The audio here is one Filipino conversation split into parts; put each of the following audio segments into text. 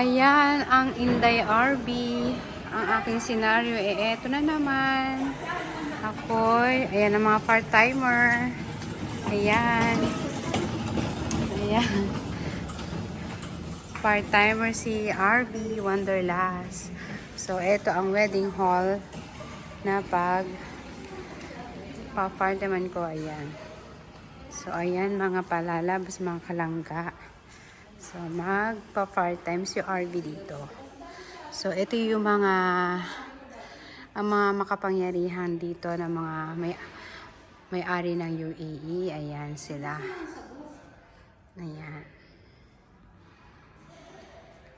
Ayan ang Inday RB. Ang aking senaryo eto na naman. Ayan ang mga part-timer. Ayan. Ayan. Part-timer si RB Wanderlust. So, eto ang wedding hall na pa-apartment ko. Ayan. So, ayan mga palalabas, mga kalangga. So, magpa-part-time si RB dito. So, ito yung ang mga makapangyarihan dito na mga may-ari ng UAE. Ayan sila. Ayan.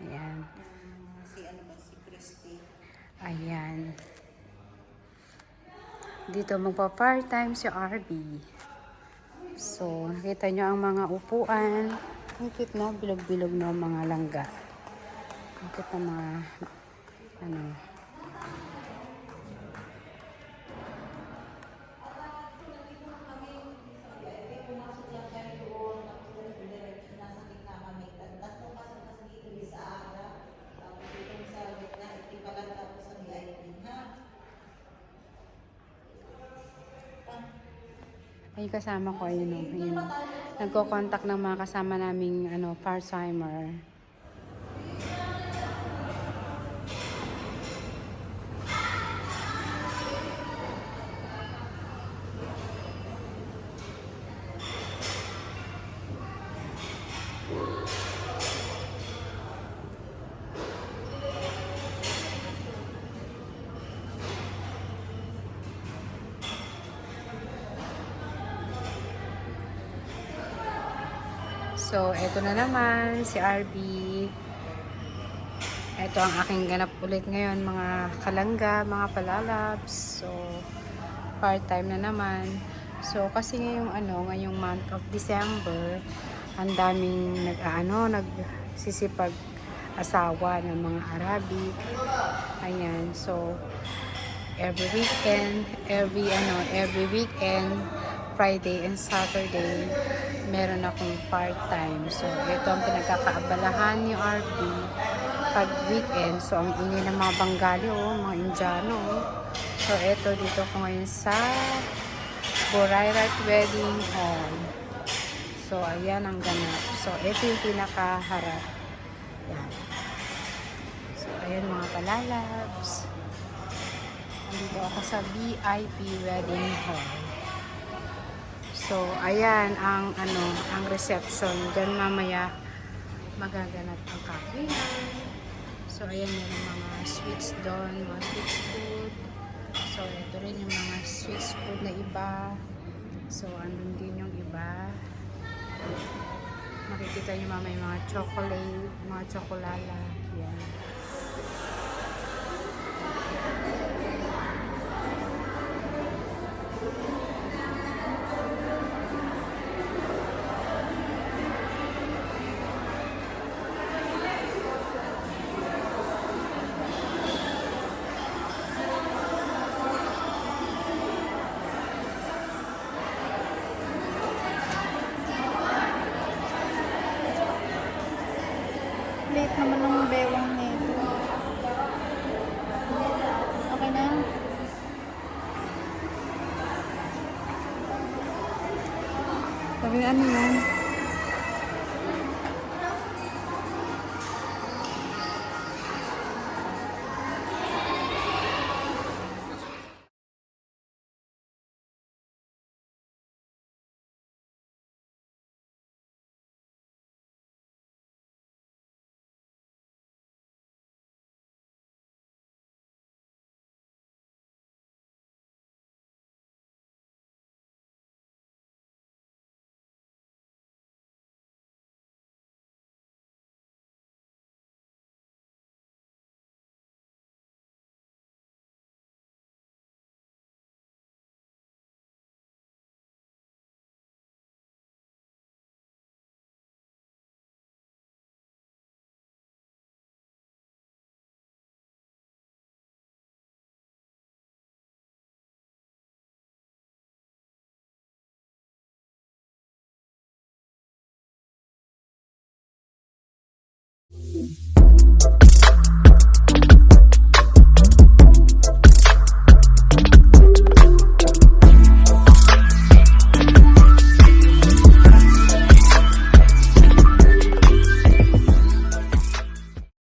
Ayan. Si Christy. Ayan. Dito magpa-part-time si RB. So, nakita nyo ang mga upuan. Ang cute, no? Bilog-bilog, no? Mga langga. Ang cute na mga ay kasama ko, ayun, no? Ayun. Nagko-contact ng mga kasama naming part-timer. So, eto na naman si RB. Eto ang aking ganap ulit ngayon, mga kalangga, mga palalabs. So, part-time na naman. So, kasi ngayong month of December, ang daming nagsisipag asawa ng mga Arabic. Ayan. So, every weekend, Friday and Saturday, meron akong part-time. So, ito ang pinagkakaabalahan ni RB pag weekend. So, ang ingay ng mga Bengali, mga Indiano. So, ito dito ko ngayon sa Borairat Wedding Hall. So, ayan ang ganap. So, ito yung pinakaharap. Ayan. So, ayan mga palalabs. Dito ako sa VIP Wedding Hall. So, ayan ang reception. Diyan mamaya magaganap ang kapihan. So, ayan yung mga sweets doon, mga sweets food. So, ito rin yung mga sweets food na iba. So, andun din yung iba. Makikita nyo mamaya yung mga chocolate, mga tsokolala. Yan. Late naman ng bewang nito. Okay na? Sabi ano yan?